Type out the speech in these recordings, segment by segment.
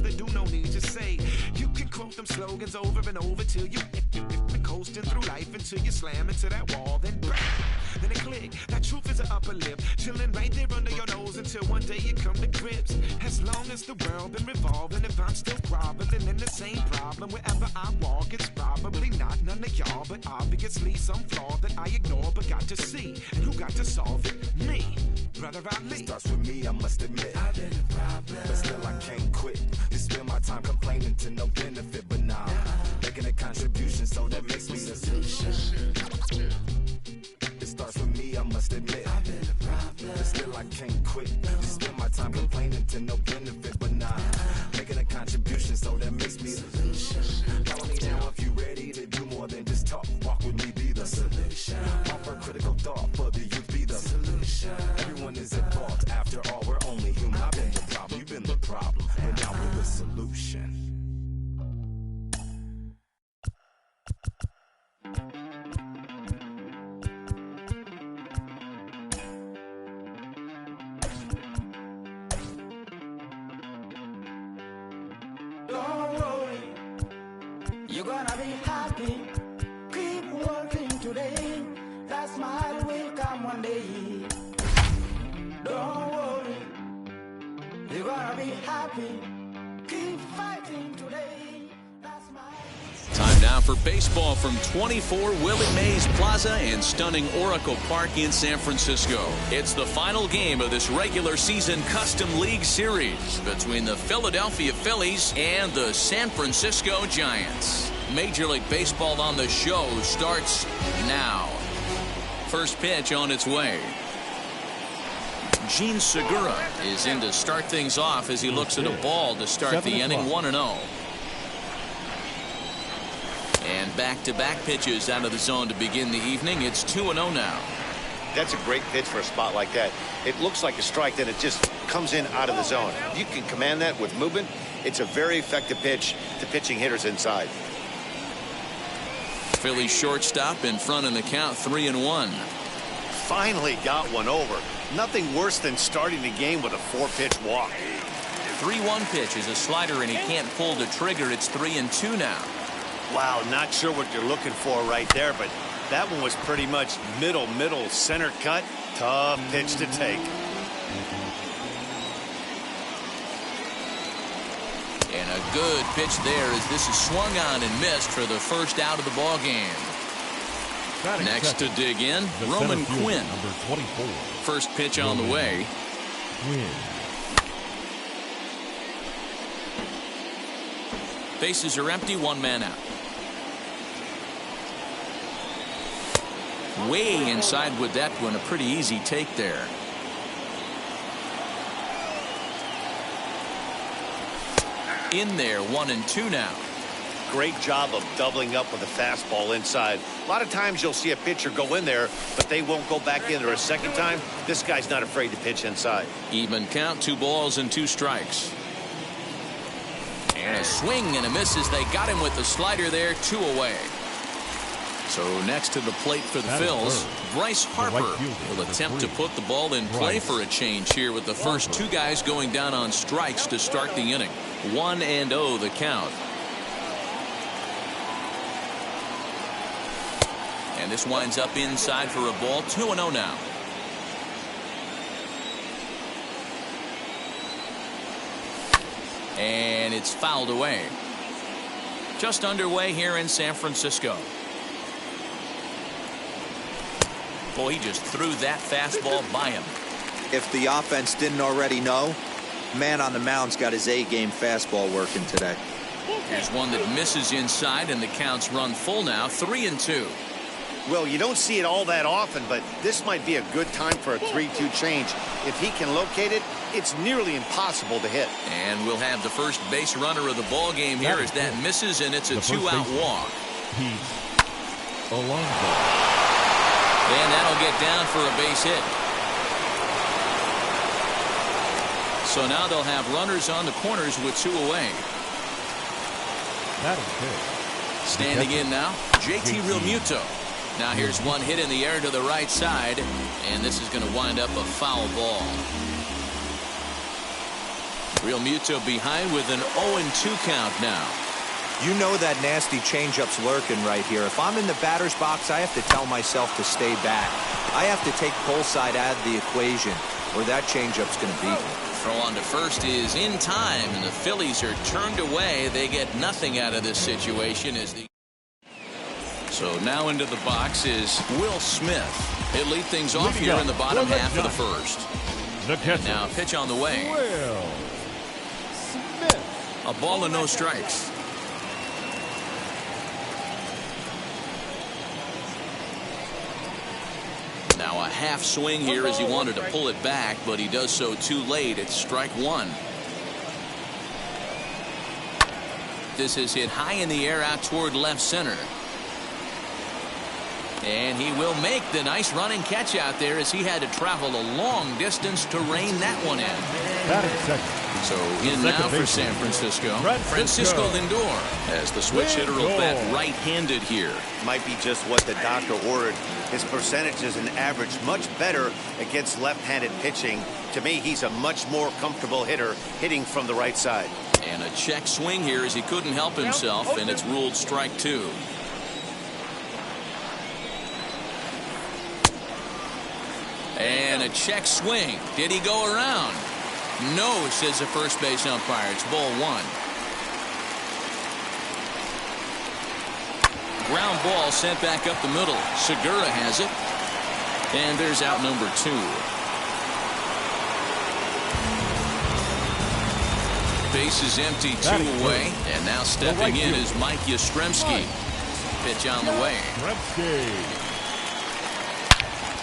other do, no need to say. You can quote them slogans over and over till you coasting through life until you slam into that wall, then bang, then it click. That truth is an upper lip, chilling right there under your nose until one day you come to grips. As long as the world been revolving, if I'm still groveling in the same problem wherever I walk, it's probably not none of y'all, but obviously some flaw that I ignore but got to see. And who got to solve it? Me, brother Ali. Starts with me, I must admit. I've been a problem, but still I can't quit. You spend my time complaining to no benefit, but nah, making a contribution, so that makes me the solution. It starts with me, I must admit. I've been a problem, but still I can't quit. You spend my time complaining to no benefit, but nah, making a contribution, so that makes me the solution. Follow me now if you ready to do more than just talk. Walk with me, be the solution. Offer critical thought for the youth, be the solution. Everyone is at fault, after all, we're only human. I've been the problem, you've been the problem, but now we're the solution. Don't worry, you're gonna be happy. Keep working today. That smile will come one day. Don't worry, you're gonna be happy. Keep fighting today. That smile. Time now for baseball from 24 Willie Mays Plaza in stunning Oracle Park in San Francisco. It's the final game of this regular season Custom League Series between the Philadelphia Phillies and the San Francisco Giants. Major League Baseball on the show starts now. First pitch on its way. Gene Segura is in to start things off as he looks at a ball to start the inning 1-0. And back-to-back pitches out of the zone to begin the evening. It's 2-0 now. That's a great pitch for a spot like that. It looks like a strike, then it just comes in out of the zone. You can command that with movement. It's a very effective pitch to pitching hitters inside. Philly shortstop in front in the count, 3-1. Finally got one over. Nothing worse than starting the game with a 4-pitch walk. 3-1 pitch is a slider, and he can't pull the trigger. It's 3-2 now. Wow, not sure what you're looking for right there, but that one was pretty much middle, center cut. Tough pitch to take. And a good pitch there as this is swung on and missed for the first out of the ball game. Next to dig in, Roman Quinn. Number 24. First pitch on the way. Quinn. Bases are empty, one man out. Way inside with that one, a pretty easy take there. In there, 1-2 now. Great job of doubling up with a fastball inside. A lot of times you'll see a pitcher go in there, but they won't go back in there a second time. This guy's not afraid to pitch inside. Even count, 2 balls and 2 strikes. And a swing and a miss as they got him with the slider there, 2 away. So next to the plate for the Phils, Bryce Harper will attempt to put the ball in play for a change here with the first 2 guys going down on strikes to start the inning. 1-0 the count. And this winds up inside for a ball. 2-0 now. And it's fouled away. Just underway here in San Francisco. Boy, he just threw that fastball by him. If the offense didn't already know, man on the mound's got his A-game fastball working today. Here's one that misses inside, and the count's run full now, 3-2. Well, you don't see it all that often, but this might be a good time for a 3-2 change. If he can locate it, it's nearly impossible to hit. And we'll have the first base runner of the ball game here as that misses, and it's a 2-out walk. And that'll get down for a base hit. So now they'll have runners on the corners with 2 away. Standing in now, JT Realmuto. Now here's one hit in the air to the right side, and this is going to wind up a foul ball. Real Muto behind with an 0-2 count now. You know that nasty changeup's lurking right here. If I'm in the batter's box, I have to tell myself to stay back. I have to take pull side out of the equation, or that changeup's going to beat me. Throw on to first is in time, and the Phillies are turned away. They get nothing out of this situation. So now into the box is Will Smith. He'll lead things off here in the bottom half of the first. Now pitch on the way. Will Smith. A ball and no strikes. Now a half swing here as he wanted to pull it back, but he does so too late. It's strike one. This is hit high in the air out toward left center. And he will make the nice running catch out there as he had to travel a long distance to rein that one in. So in now for San Francisco, Francisco Lindor, as the switch hitter will bat right-handed here. Might be just what the doctor ordered. His percentages and average much better against left-handed pitching. To me, he's a much more comfortable hitter hitting from the right side. And a check swing here as he couldn't help himself, and it's ruled strike two. And a check swing. Did he go around? No, says the first base umpire. It's ball one. Ground ball sent back up the middle. Segura has it. And there's out number two. Base is empty, two away. And now stepping in is Mike Yastrzemski. Pitch on the way.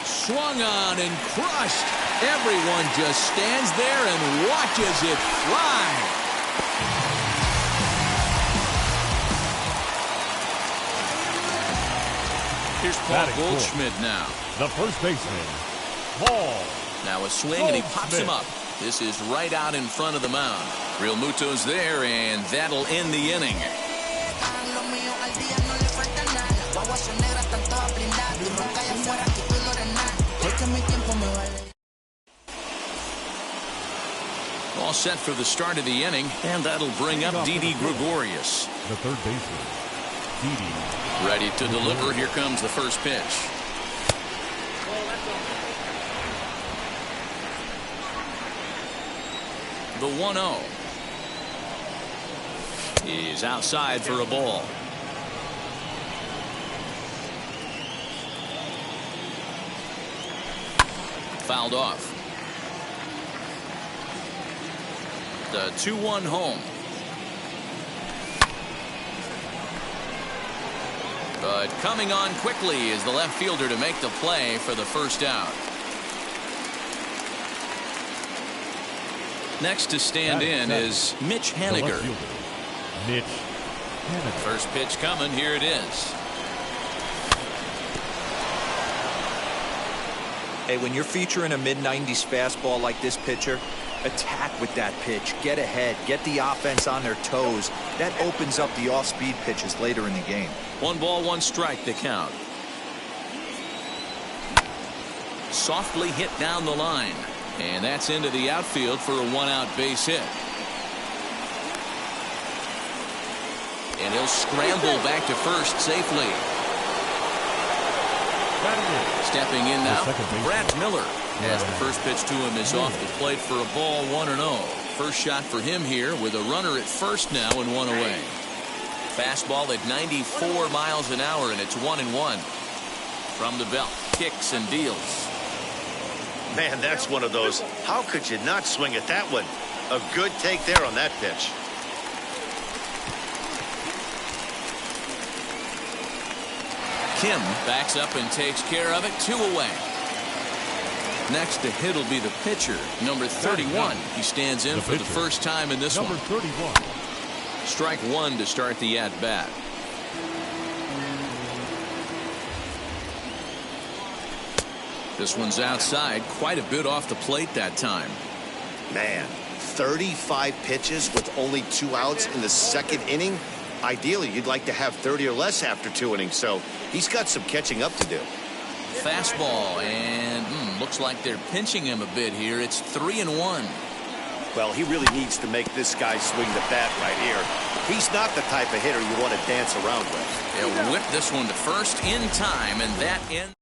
Swung on and crushed. Everyone just stands there and watches it fly. Here's Paul Goldschmidt now. The first baseman, Paul. Now a swing and he pops him up. This is right out in front of the mound. Real Muto's there, and that'll end the inning. All set for the start of the inning, and that'll bring up Didi Gregorius. The third baseman, Didi. Ready to deliver. Here comes the first pitch. The 1-0. He's outside for a ball. Fouled off. The 2-1 home. But coming on quickly is the left fielder to make the play for the first out. Next to stand in is Mitch Haniger. Mitch Haniger. First pitch coming. Here it is. Hey, when you're featuring a mid-90s fastball like this pitcher, attack with that pitch. Get ahead. Get the offense on their toes. That opens up the off-speed pitches later in the game. 1 ball, 1 strike, the count. Softly hit down the line. And that's into the outfield for a 1-out base hit. And he'll scramble back to first safely. Stepping in now, Brad Miller, as the first pitch to him is off the plate for a ball, 1-0. First shot for him here with a runner at first now and 1 away. Fastball at 94 miles an hour, and it's 1-1. From the belt, kicks and deals. Man, that's one of those. How could you not swing at that one? A good take there on that pitch. Kim backs up and takes care of it. 2 away. Next to hit will be the pitcher, number 31. He stands in for the first time in this one. Number 31. Strike 1 to start the at-bat. This one's outside, quite a bit off the plate that time. Man, 35 pitches with only 2 outs in the second inning. Ideally, you'd like to have 30 or less after 2 innings, so he's got some catching up to do. Fastball, and looks like they're pinching him a bit here. It's 3-1. Well, he really needs to make this guy swing the bat right here. He's not the type of hitter you want to dance around with. He'll whip this one to first in time, and that ends.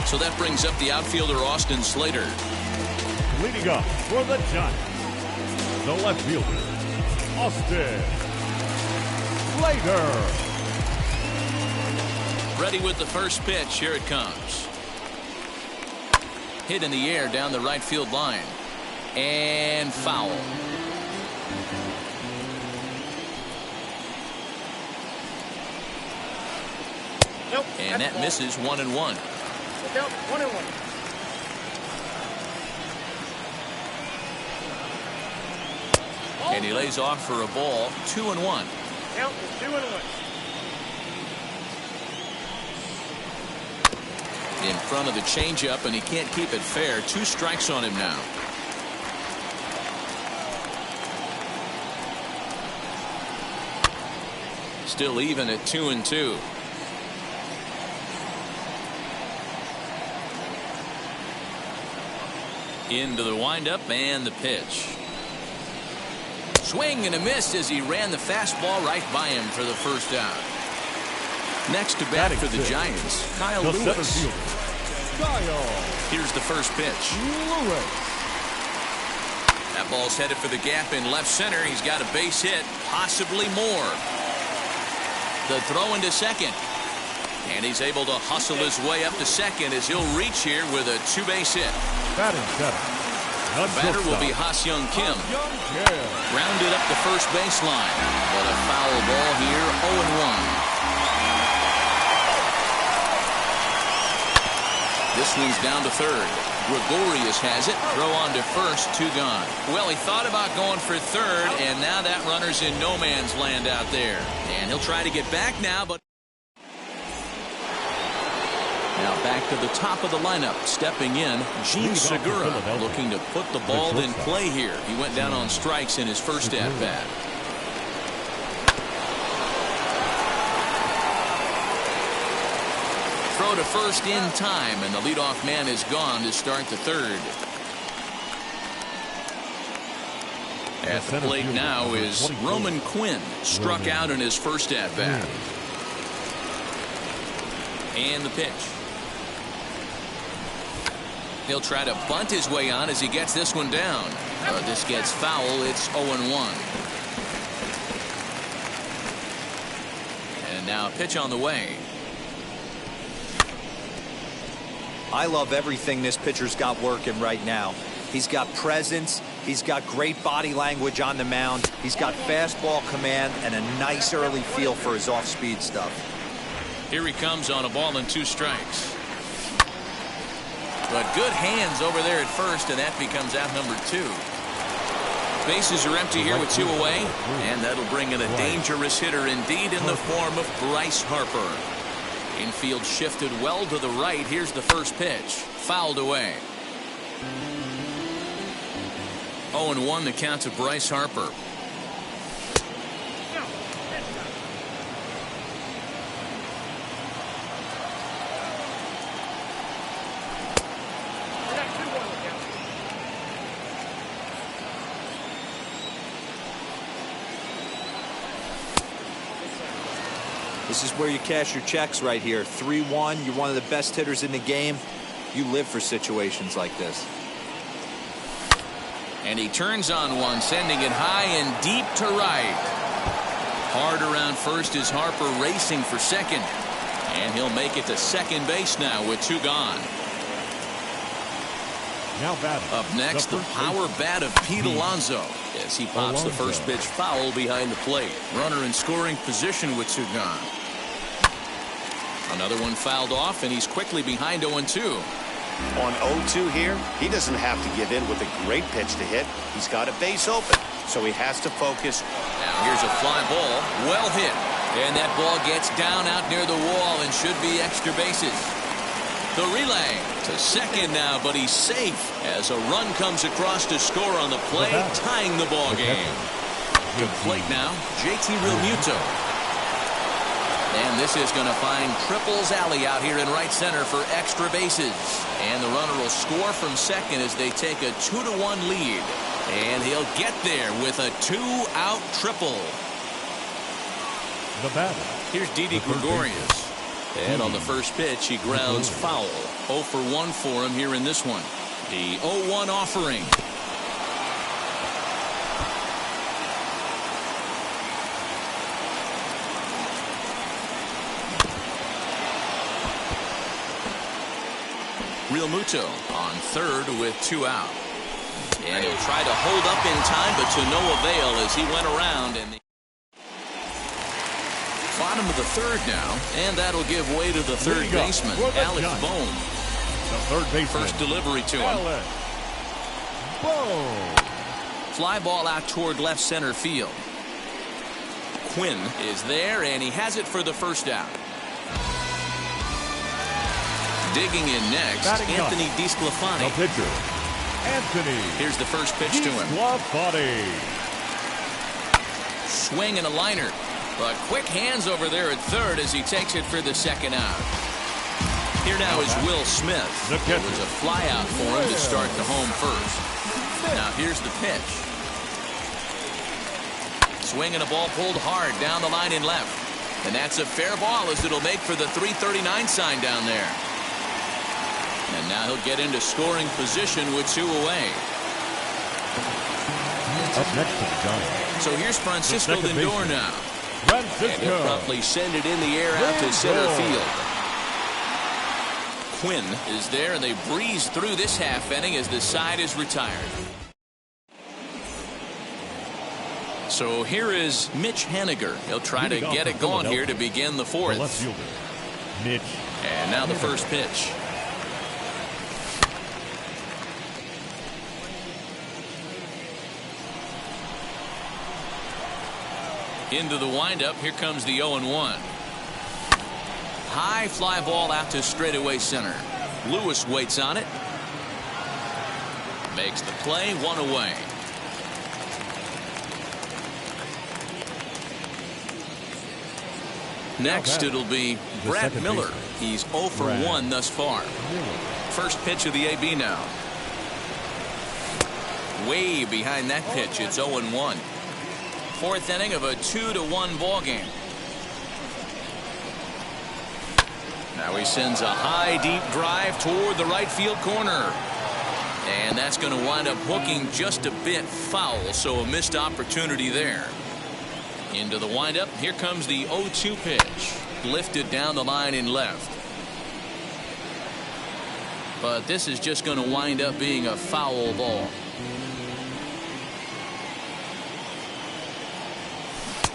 So that brings up the outfielder, Austin Slater. Leading up for the Giants, the left fielder, Austin Slater. Ready with the first pitch. Here it comes. Hit in the air down the right field line. And foul. Nope, and that misses 1-1. Nope, 1-1. And he lays off for a ball. 2-1. Count is 2-1. In front of the changeup, and he can't keep it fair. 2 strikes on him now. Still even at 2-2. Into the windup and the pitch. Swing and a miss as he ran the fastball right by him for the first out. Next to bat for the Giants, Kyle Lewis. Here's the first pitch. That ball's headed for the gap in left center. He's got a base hit, possibly more. The throw into second. And he's able to hustle his way up to second as he'll reach here with a 2-base hit. Batting seven. The batter will be Ha-Seong Kim. Grounded up the first baseline. But a foul ball here, 0-1. This one's down to third. Gregorius has it. Throw on to first. 2 gone. Well, he thought about going for third, and now that runner's in no man's land out there. And he'll try to get back now, but now back to the top of the lineup. Stepping in, Gene Segura, looking to put the ball in play here. He went down on strikes in his first at-bat. Throw to first in time, and the leadoff man is gone to start the third. At the plate now is Roman Quinn, struck out in his first at-bat. And the pitch. He'll try to bunt his way on as he gets this one down. This gets foul. It's 0-1. And now a pitch on the way. I love everything this pitcher's got working right now. He's got presence. He's got great body language on the mound. He's got fastball command and a nice early feel for his off-speed stuff. Here he comes on a ball and 2 strikes. But good hands over there at first, and that becomes out number 2. Bases are empty here with 2 away, and that'll bring in a dangerous hitter indeed in the form of Bryce Harper. Infield shifted well to the right. Here's the first pitch. Fouled away. 0-1 the count to Bryce Harper. This is where you cash your checks right here. 3-1. You're one of the best hitters in the game. You live for situations like this. And he turns on one, sending it high and deep to right. Hard around first is Harper racing for second. And he'll make it to second base now with 2 gone. Now batting. Up next, the power bat of Pete Alonso as he pops the first pitch foul behind the plate. Runner in scoring position with 2 gone. Another one fouled off, and he's quickly behind 0-2. On 0-2 here, he doesn't have to give in with a great pitch to hit. He's got a base open, so he has to focus. Now here's a fly ball, well hit. And that ball gets down out near the wall and should be extra bases. The relay to second now, but he's safe as a run comes across to score on the play, tying the ball game. To plate now, JT Realmuto. And this is going to find Triples Alley out here in right center for extra bases. And the runner will score from second as they take a 2-1 lead. And he'll get there with a 2-out triple. The batter. Here's Didi Gregorius. And on the first pitch, he grounds foul. 0 for 1 for him here in this one. The 0-1 offering. Real Muto on third with 2 out. And he'll try to hold up in time, but to no avail as he went around. And bottom of the third now, and that'll give way to the third baseman, Alex Bohm. The third baseman. First delivery to him. Alex Bohm. Fly ball out toward left center field. Quinn is there, and he has it for the first out. Digging in next, Anthony DeSclafani. The pitcher, Anthony. Here's the first pitch to him. DeSclafani. Swing and a liner. But quick hands over there at third as he takes it for the second out. Here now is Will Smith. There was a fly out for him to start the home first. Now here's the pitch. Swing and a ball pulled hard down the line in left. And that's a fair ball as it'll make for the 339 sign down there. And now he'll get into scoring position with 2 away. Up next to the Giants. So here's Francisco Lindor now. Francisco. And he'll promptly send it in the air out to center field. Quinn is there, and they breeze through this half inning as the side is retired. So here is Mitch Haniger. He'll try to get it going here to begin the fourth. The left fielder, Mitch. And now the first pitch. Into the windup. Here comes the 0-1. High fly ball out to straightaway center. Lewis waits on it. Makes the play, 1 away. Next it'll be Brad Miller. He's 0 for 1 thus far. First pitch of the AB now. Way behind that pitch. It's 0-1. Fourth inning of a 2-1 ball game. Now he sends a high deep drive toward the right field corner. And that's going to wind up hooking just a bit foul, so a missed opportunity there. Into the windup. Here comes the 0-2 pitch. Lifted down the line in left. But this is just going to wind up being a foul ball.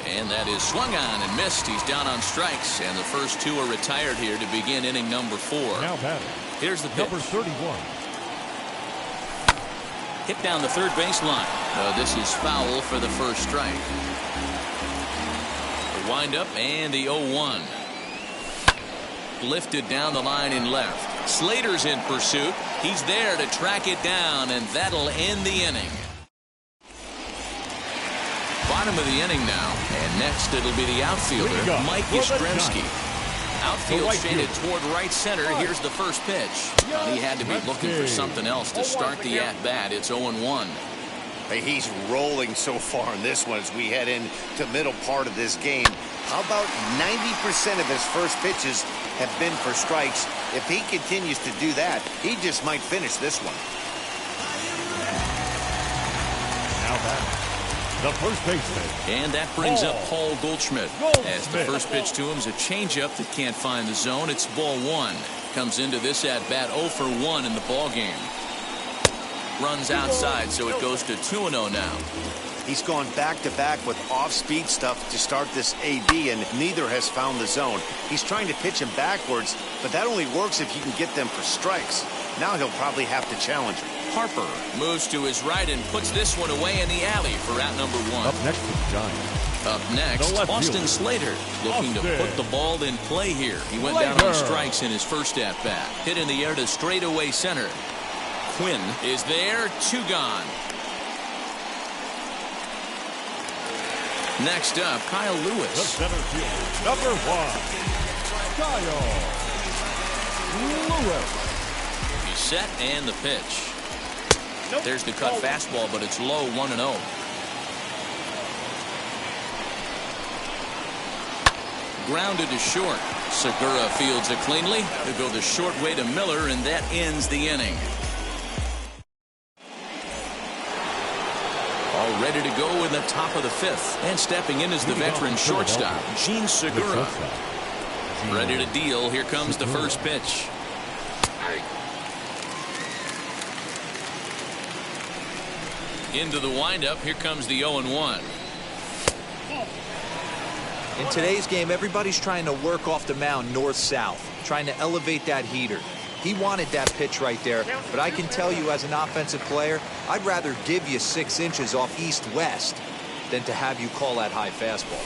And that is swung on and missed. He's down on strikes, and the first 2 are retired here to begin inning number 4. Now batting. Here's the pitch. Number 31. Hit down the third baseline. This is foul for the first strike. The windup and the 0-1. Lifted down the line in left. Slater's in pursuit. He's there to track it down, and that'll end the inning. Bottom of the inning now, and next it'll be the outfielder, Mike Yastrzemski. Outfield shaded toward right center. Here's the first pitch. He had to be looking for something else to start the at-bat. It's 0-1. Hey, he's rolling so far in this one as we head into middle part of this game. How about 90% of his first pitches have been for strikes? If he continues to do that, he just might finish this one. Now batting. The first baseman. And that brings up Paul Goldschmidt. As the first pitch to him is a changeup that can't find the zone. It's ball 1. Comes into this at bat 0 for 1 in the ball game. Runs outside, so it goes to 2-0 now. He's gone back-to-back with off-speed stuff to start this AB, and neither has found the zone. He's trying to pitch him backwards, but that only works if you can get them for strikes. Now he'll probably have to challenge him. Harper moves to his right and puts this one away in the alley for out number 1. Up next to the Giants. Up next, Austin Slater looking to put the ball in play here. He went down on strikes in his first at-bat. Hit in the air to straightaway center. Quinn is there, 2 gone. Next up, Kyle The Lewis. center fielder, number 1, Kyle Lewis. He's set and the pitch. There's the cut fastball, but it's low, 1-0. Grounded to short. Segura fields it cleanly. They go the short way to Miller, and that ends the inning. All ready to go in the top of the 5th. And stepping in is the veteran shortstop, Gene Segura. Ready to deal. Here comes the first pitch. Into the windup. Here comes the 0-1. In today's game, everybody's trying to work off the mound north-south, trying to elevate that heater. He wanted that pitch right there, but I can tell you as an offensive player, I'd rather give you 6 inches off east-west than to have you call that high fastball.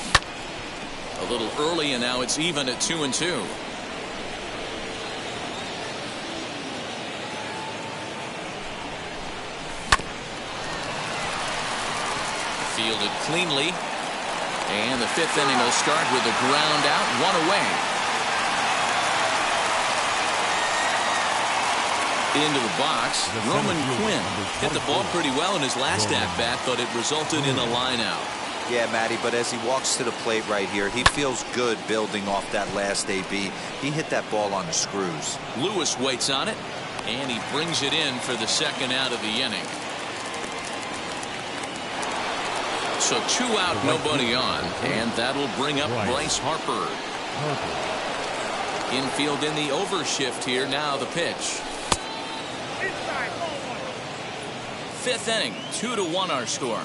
A little early, and now it's even at 2-2. Fielded cleanly. And the 5th inning will start with a ground out, 1 away. Into the box, Roman Quinn hit the ball pretty well in his last at-bat, but it resulted in a line out. Yeah, Matty, but as he walks to the plate right here, he feels good building off that last AB. He hit that ball on the screws. Lewis waits on it, and he brings it in for the second out of the inning. So 2 out, nobody on, and that'll bring up Bryce Harper. Infield in the overshift here. Now the pitch. 5th inning, 2-1 our score.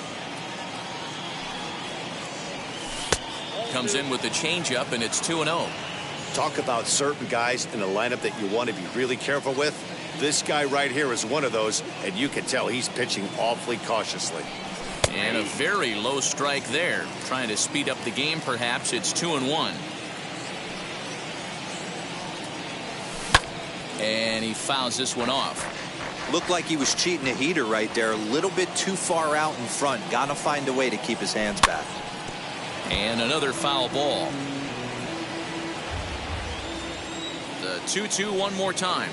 Comes in with the changeup, and it's 2-0. Talk about certain guys in the lineup that you want to be really careful with. This guy right here is one of those, and you can tell he's pitching awfully cautiously. And a very low strike there. Trying to speed up the game, perhaps. It's 2-1. And he fouls this one off. Looked like he was cheating a heater right there. A little bit too far out in front. Got to find a way to keep his hands back. And another foul ball. The 2-2 one more time.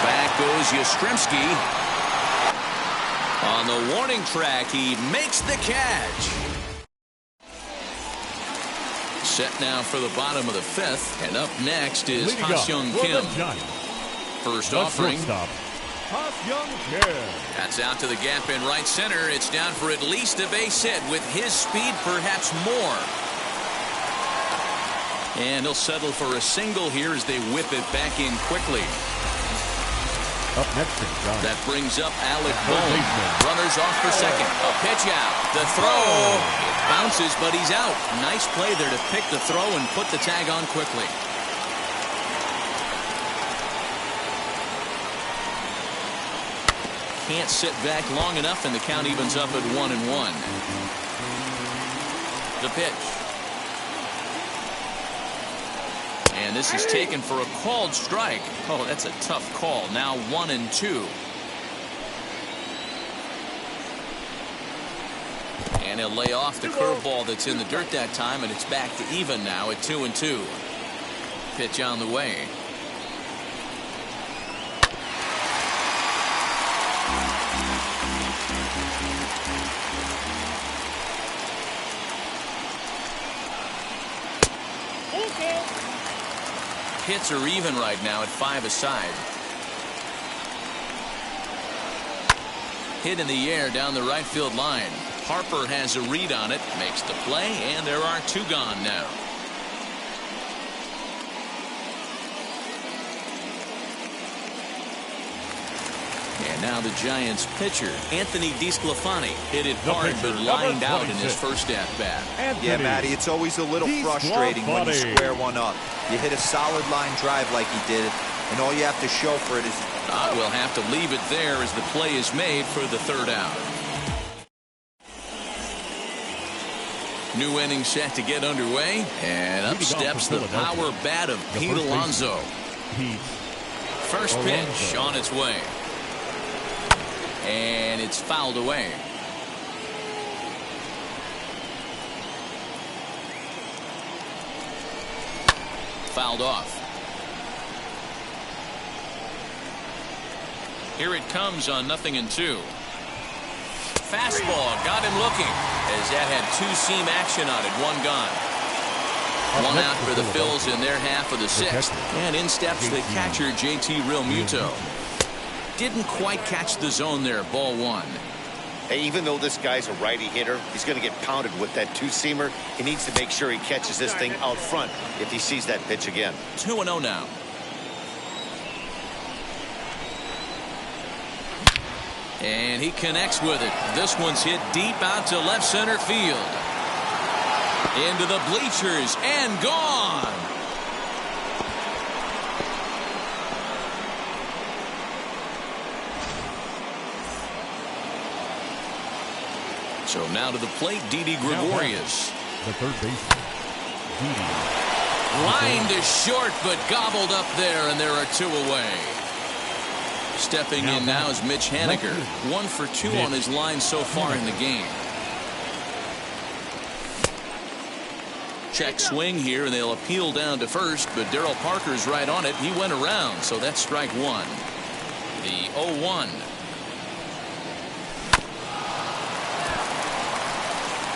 Back goes Yastrzemski. On the warning track, he makes the catch. Set now for the bottom of the 5th, and up next is Ha-Seong Kim. First offering. That's out to the gap in right center. It's down for at least a base hit. With his speed, perhaps more. And he'll settle for a single here as they whip it back in quickly. Up next is John. That brings up Alec Bohm. Runners off for second. A pitch out. The throw. It bounces, but he's out. Nice play there to pick the throw and put the tag on quickly. Can't sit back long enough, and the count evens up at 1-1. The pitch. And this is taken for a called strike. Oh, that's a tough call. Now 1-2. And he'll lay off the curveball that's in the dirt that time, and it's back to even now at 2-2. Pitch on the way. Hits are even right now at 5 aside. Hit in the air down the right field line. Harper has a read on it, makes the play, and there are 2 gone now. And now the Giants pitcher, Anthony DeSclafani, hit it hard but lined out in his first at-bat. Yeah, Matty, it's always a little frustrating when you square one up. You hit a solid line drive like he did, and all you have to show for it is... We'll have to leave it there as the play is made for the 3rd out. New inning set to get underway, and up steps the power bat of Pete Alonso. First pitch on its way. And and it's fouled away. Fouled off. Here it comes on 0-2. Fastball got him looking as that had two-seam action on it. One gone. One out for the Phils in their half of the sixth. And in steps the catcher, JT Realmuto. Didn't quite catch the zone there. Ball one. Hey, even though this guy's a righty hitter, he's going to get pounded with that two-seamer. He needs to make sure he catches this thing out front if he sees that pitch again. 2-0 now. And he connects with it. This one's hit deep out to left center field. Into the bleachers and gone. So now to the plate, Didi Gregorius. The third baseman, Didi. Line to short, but gobbled up there, and there are two away. Stepping in now is Mitch Haniger. 1 for 2 on his line so far in the game. Check swing here, and they'll appeal down to first, but Darryl Parker's right on it. He went around, so that's strike one. The 0-1.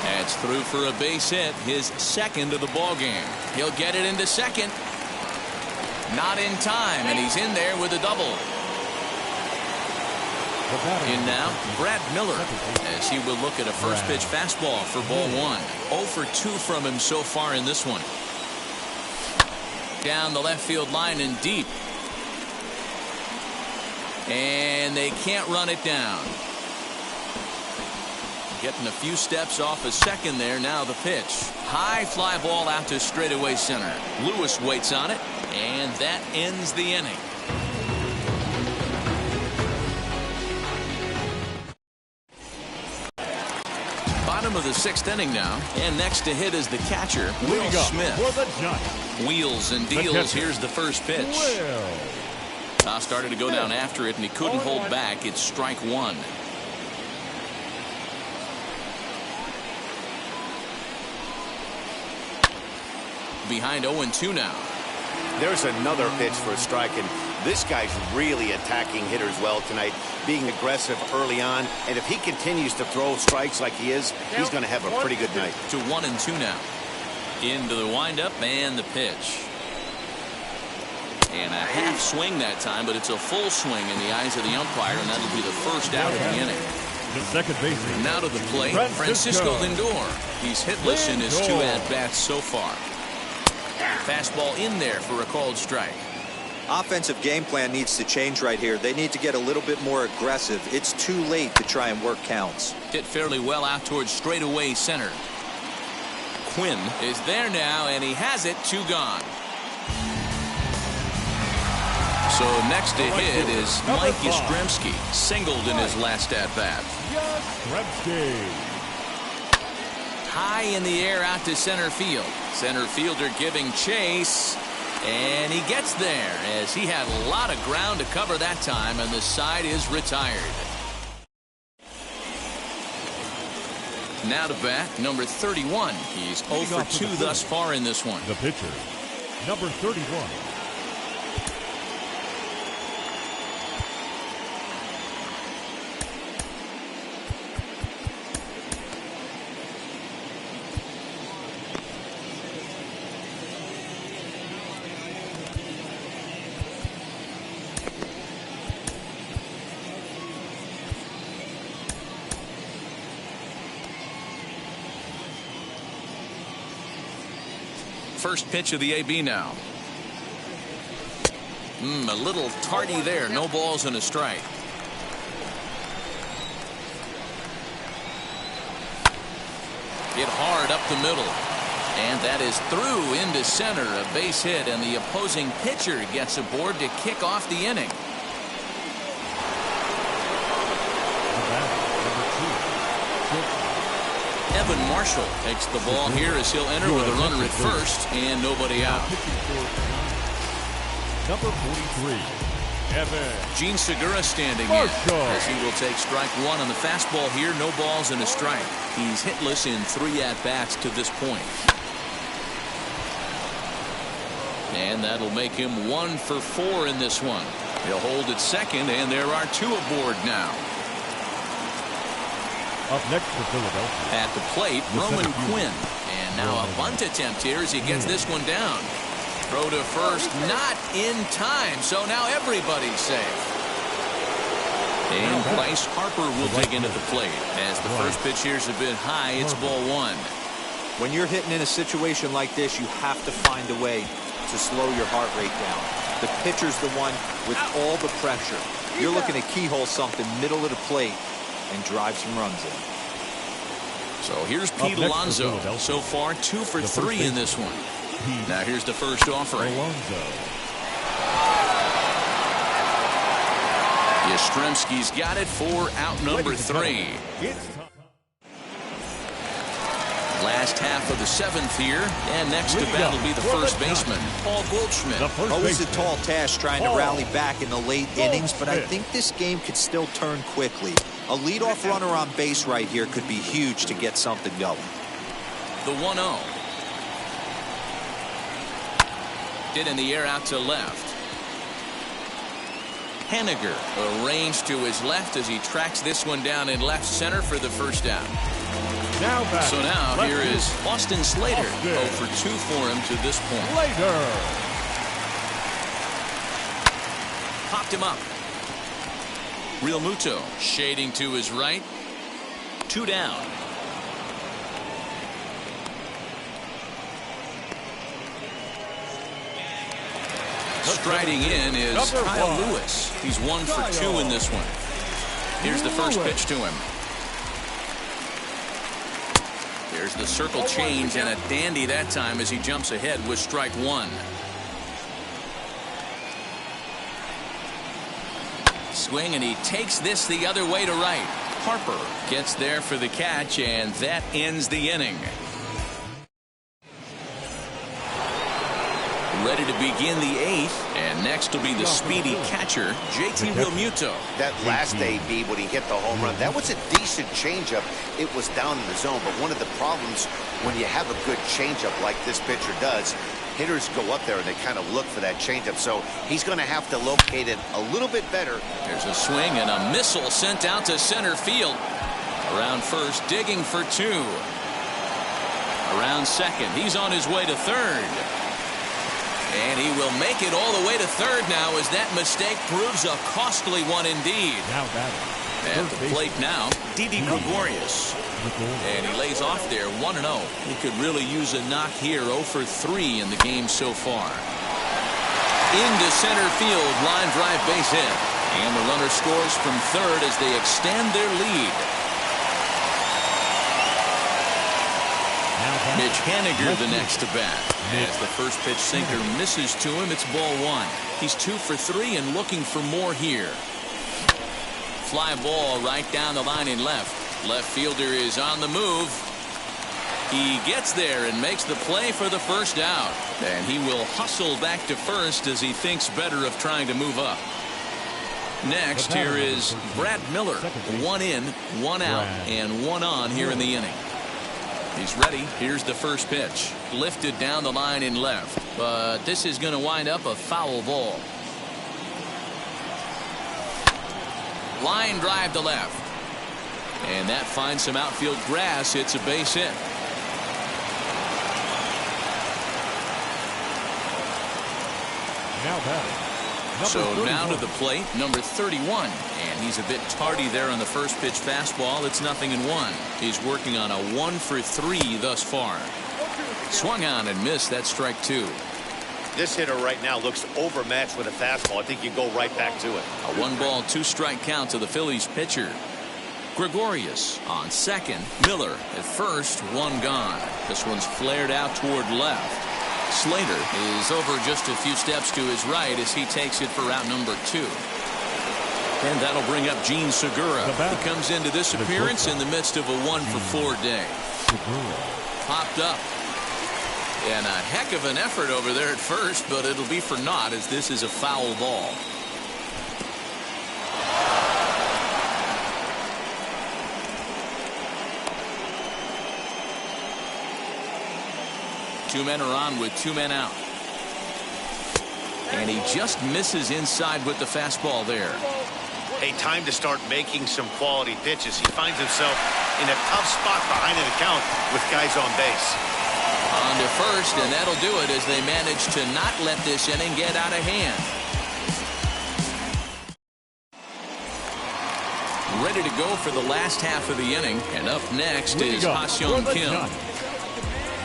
That's through for a base hit, his second of the ball game. He'll get it into second. Not in time, and he's in there with a double. In now, Brad Miller, as he will look at a first pitch fastball for ball one. 0 for 2 from him so far in this one. Down the left field line and deep. And they can't run it down. Getting a few steps off a second there. Now the pitch. High fly ball out to straightaway center. Lewis waits on it, and that ends the inning. Bottom of the sixth inning now, and next to hit is the catcher, Will Smith. Wheels and deals. Here's the first pitch. Started to go down after it, and he couldn't hold back. It's strike one. Behind 0-2 now. There's another pitch for a strike, and this guy's really attacking hitters well tonight, being aggressive early on, and if he continues to throw strikes like he is, he's going to have a pretty good night. To 1-2 now. Into the windup and the pitch. And a half swing that time, but it's a full swing in the eyes of the umpire, and that'll be the first out of the inning. The second baseman. Now to the plate, Francisco Lindor. He's hitless in his 2 at-bats so far. Fastball in there for a called strike. Offensive game plan needs to change right here. They need to get a little bit more aggressive. It's too late to try and work counts. Hit fairly well out towards straightaway center. Quinn is there now, and he has it. 2 gone. So next to hit is Mike Yastrzemski, singled in his last at-bat. High in the air out to center field. Center fielder giving chase, and he gets there as he had a lot of ground to cover that time, and the side is retired. Now to bat, number 31. He's 0 for 2 thus far in this one. The pitcher, number 31. First pitch of the AB now. A little tardy there. No balls and a strike. Hit hard up the middle. And that is through into center. A base hit, and the opposing pitcher gets aboard to kick off the inning. Evan Marshall takes the ball here as he'll enter with a runner at first and nobody out. Number 43, Gene Segura standing in as he will take strike one on the fastball here. No balls and a strike. He's hitless in 3 at-bats to this point. And that'll make him 1 for 4 in this one. He'll hold at second, and there are 2 aboard now. Up next for Philadelphia. At the plate, Roman Quinn. And now a bunt attempt here as he gets this one down. Throw to first, not in time, so now everybody's safe. And Bryce Harper will dig into the plate. As the first pitch here's a bit high, it's ball 1. When you're hitting in a situation like this, you have to find a way to slow your heart rate down. The pitcher's the one with all the pressure. You're looking to keyhole something middle of the plate and drive some runs in. So here's Pete Alonso. So far, 2 for 3 in this one. Now here's the first offering. Yastrzemski's got it for out number 3. Last half of the 7th here, and next to bat will be the first baseman, Paul Goldschmidt. Always a tall task trying to rally back in the late innings, but I think this game could still turn quickly. A leadoff runner on base right here could be huge to get something going. The 1-0. Hit in the air out to left. Henniger arranged to his left as he tracks this one down in left center for the first out. So now here is Austin Slater. 0 for 2 for him to this point. Popped him up. Real Muto shading to his right. 2 down. Striding in is Kyle Lewis. He's 1 for 2 in this one. Here's the first pitch to him. There's the circle change and a dandy that time as he jumps ahead with strike 1. Swing, and he takes this the other way to right. Harper gets there for the catch, and that ends the inning. Ready to begin the 8th, and next will be the speedy catcher, JT Realmuto. That last AB when he hit the home run, that was a decent changeup. It was down in the zone, but one of the problems when you have a good changeup like this pitcher does, hitters go up there and they kind of look for that changeup, so he's going to have to locate it a little bit better. There's a swing and a missile sent out to center field. Around first, digging for 2. Around second, he's on his way to third. And he will make it all the way to third now as that mistake proves a costly one indeed. At the plate now, Didi Gregorius. And he lays off there 1-0. He could really use a knock here. 0 for 3 in the game so far. Into center field, line drive base hit. And the runner scores from third as they extend their lead. Mitch Henniger the next to bat. As the first pitch sinker misses to him, it's ball 1. He's 2 for 3 and looking for more here. Fly ball right down the line in left. Left fielder is on the move. He gets there and makes the play for the first out. And he will hustle back to first as he thinks better of trying to move up. Next, here is Brad Miller. 1 in, 1 out, and 1 on here in the inning. He's ready. Here's the first pitch. Lifted down the line in left. But this is going to wind up a foul ball. Line drive to left. And that finds some outfield grass. It's a base hit. Now batting. So now to the plate, number 31. And he's a bit tardy there on the first pitch fastball. It's 0-1. He's working on a 1 for 3 thus far. Swung on and missed. That's strike 2. This hitter right now looks overmatched with a fastball. I think you go right back to it. A 1-ball, 2-strike count to the Phillies pitcher. Gregorius on second. Miller at first. 1 gone. This one's flared out toward left. Slater is over just a few steps to his right as he takes it for out number 2. And that'll bring up Gene Segura. He comes into this appearance in the midst of a 1 for 4 day. Popped up. And a heck of an effort over there at first, but it'll be for naught as this is a foul ball. Two men are on with 2 men out. And he just misses inside with the fastball there. Hey, time to start making some quality pitches. He finds himself in a tough spot behind an account with guys on base. On to first, and that'll do it as they manage to not let this inning get out of hand. Ready to go for the last half of the inning, and up next is Ha-Seong Kim.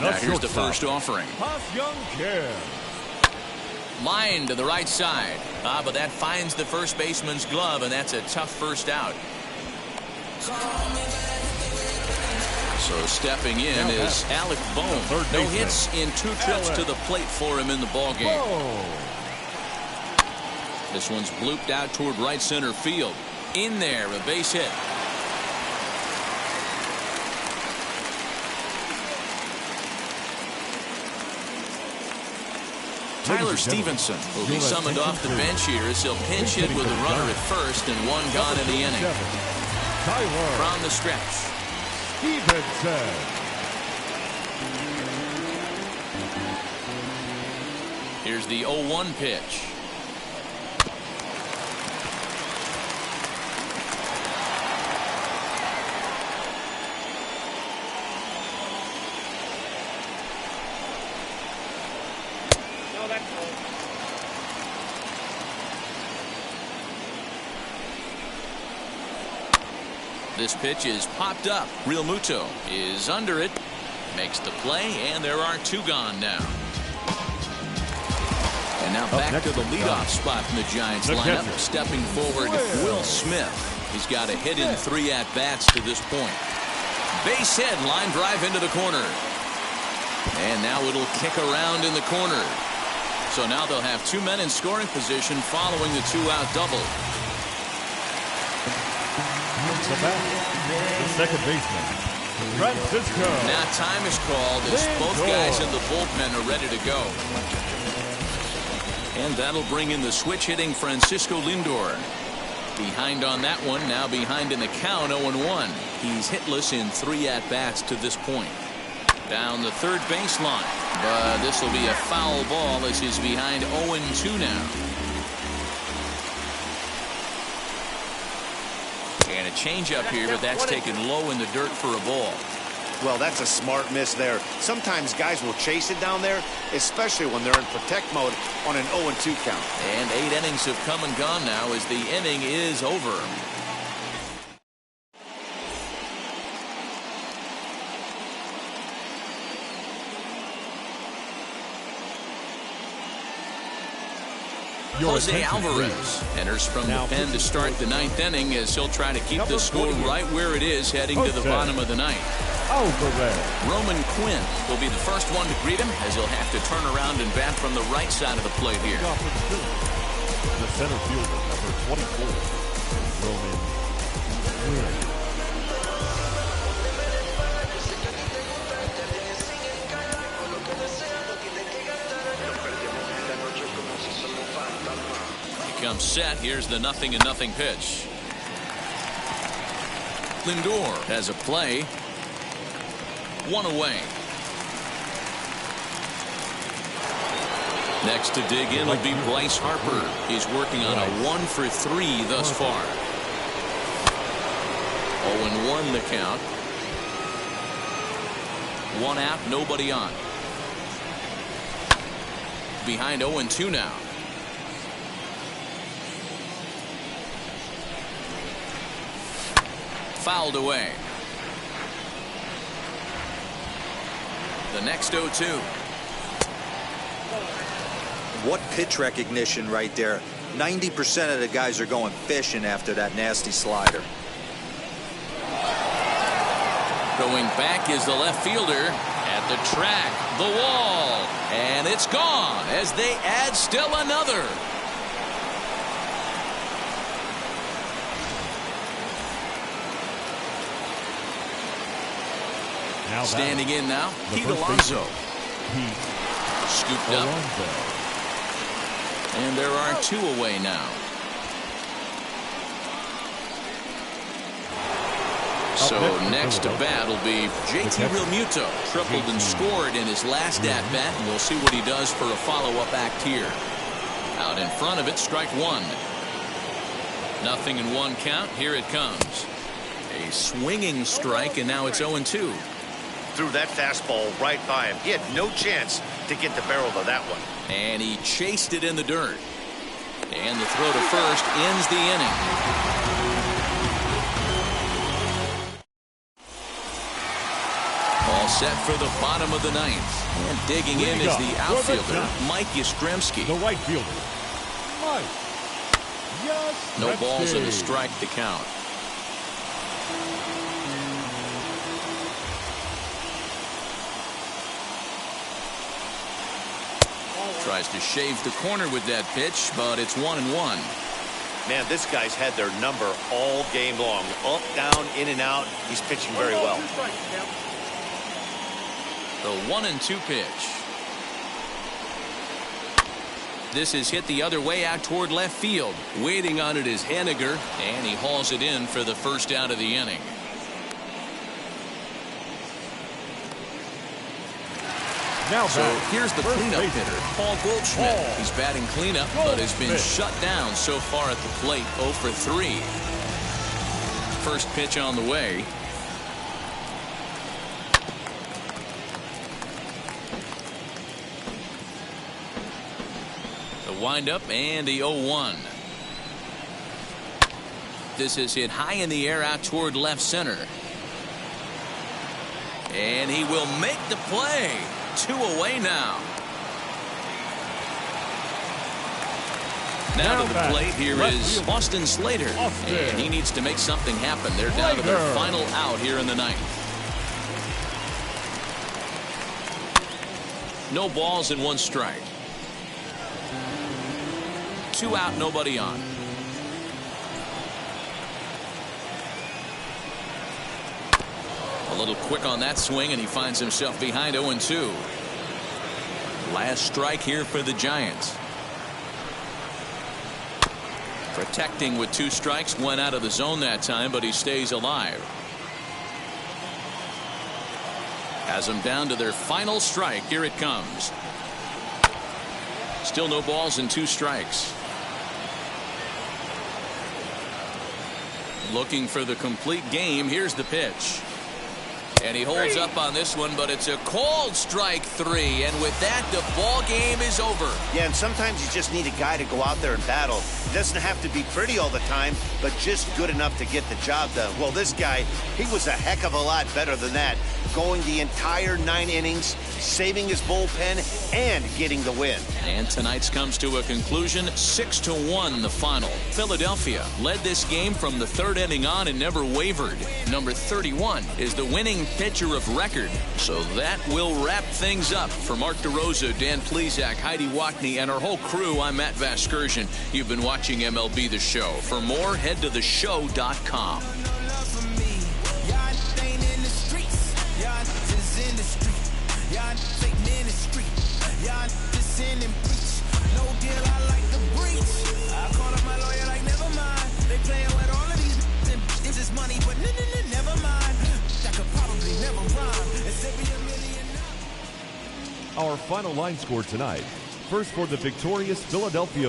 Now here's the first offering. Ha-Seong Kim. Line to the right side. But that finds the first baseman's glove, and that's a tough first out. So stepping in is Alec Bohm. No hits in 2 trips to the plate for him in the ballgame. This one's blooped out toward right center field. In there, a base hit. Tyler Stevenson will be summoned off the bench here as he'll pinch hit with a runner at first and 1 gone in the inning. From the stretch. Stevenson. Here's the 0-1 pitch. This pitch is popped up. Real Muto is under it. Makes the play, and there are 2 gone now. And now back to the leadoff spot in the Giants lineup. Stepping forward, Will Smith. He's got a hit in 3 at-bats to this point. Base hit, line drive into the corner. And now it'll kick around in the corner. So now they'll have 2 men in scoring position following the 2-out double. The second baseman, Francisco. Now time is called as both guys in the bullpen are ready to go. And that'll bring in the switch hitting Francisco Lindor. Behind on that one, now behind in the count, 0-1. He's hitless in 3 at-bats to this point. Down the third baseline, but this will be a foul ball as he's behind 0-2 now. And a changeup here, but that's taken low in the dirt for a ball. Well, that's a smart miss there. Sometimes guys will chase it down there, especially when they're in protect mode on an 0-2 count. And 8 innings have come and gone now as the inning is over. Jose Alvarez enters from the pen to start the 9th inning as he'll try to keep the score right where it is heading to the bottom of the 9th. Roman Quinn will be the first one to greet him as he'll have to turn around and bat from the right side of the plate here. The center fielder, number 24, Roman Quinn. Comes set. Here's the 0-0 pitch. Lindor has a play. 1 away. Next to dig in will be Bryce Harper. He's working on a 1 for 3 thus far. 0-1 the count. 1 out, nobody on. Behind 0-2 now. Fouled away. The next 0-2. What pitch recognition right there. 90% of the guys are going fishing after that nasty slider. Going back is the left fielder at the track, the wall, and it's gone as they add still another. Standing in now, Pete Alonso. Scooped up. And there are 2 away now. So next to bat will be JT Realmuto. Tripled and scored in his last at-bat, and we'll see what he does for a follow-up act here. Out in front of it, strike one. 0-1 count. Here it comes. A swinging strike, and now it's 0-2. Threw that fastball right by him. He had no chance to get the barrel of that one. And he chased it in the dirt. And the throw to first ends the inning. All set for the bottom of the ninth. And digging in is the outfielder, Mike Yastrzemski. The right fielder, Mike. No balls and a strike to count. Tries to shave the corner with that pitch, but it's 1-1. Man, this guy's had their number all game long. Up, down, in and out. He's pitching very well. The 1-2 pitch. This is hit the other way out toward left field. Waiting on it is Henniger, and he hauls it in for the first out of the inning. Now so here's the cleanup hitter, Paul Goldschmidt. He's batting cleanup, but has been shut down so far at the plate, 0 for 3. First pitch on the way. The windup and the 0-1. This is hit high in the air out toward left center. And he will make the play. 2 away now. Now to the plate here is Austin Slater. And he needs to make something happen. They're down to their final out here in the ninth. No balls and 1 strike. 2 out, nobody on. A little quick on that swing, and he finds himself behind 0-2. Last strike here for the Giants. Protecting with 2 strikes, went out of the zone that time, but he stays alive. Has them down to their final strike. Here it comes. Still no balls and 2 strikes. Looking for the complete game. Here's the pitch. And he holds up on this one, but it's a called strike 3. And with that, the ball game is over. Yeah, and sometimes you just need a guy to go out there and battle. It doesn't have to be pretty all the time, but just good enough to get the job done. Well, this guy, he was a heck of a lot better than that. Going the entire 9 innings, saving his bullpen, and getting the win. And tonight's comes to a conclusion, 6-1 the final. Philadelphia led this game from the 3rd inning on and never wavered. Number 31 is the winning pitcher of record. So that will wrap things up. For Mark DeRosa, Dan Plesac, Heidi Watney, and our whole crew, I'm Matt Vasgersian. You've been watching MLB The Show. For more, head to theshow.com. Our final line score tonight. First for the victorious Philadelphia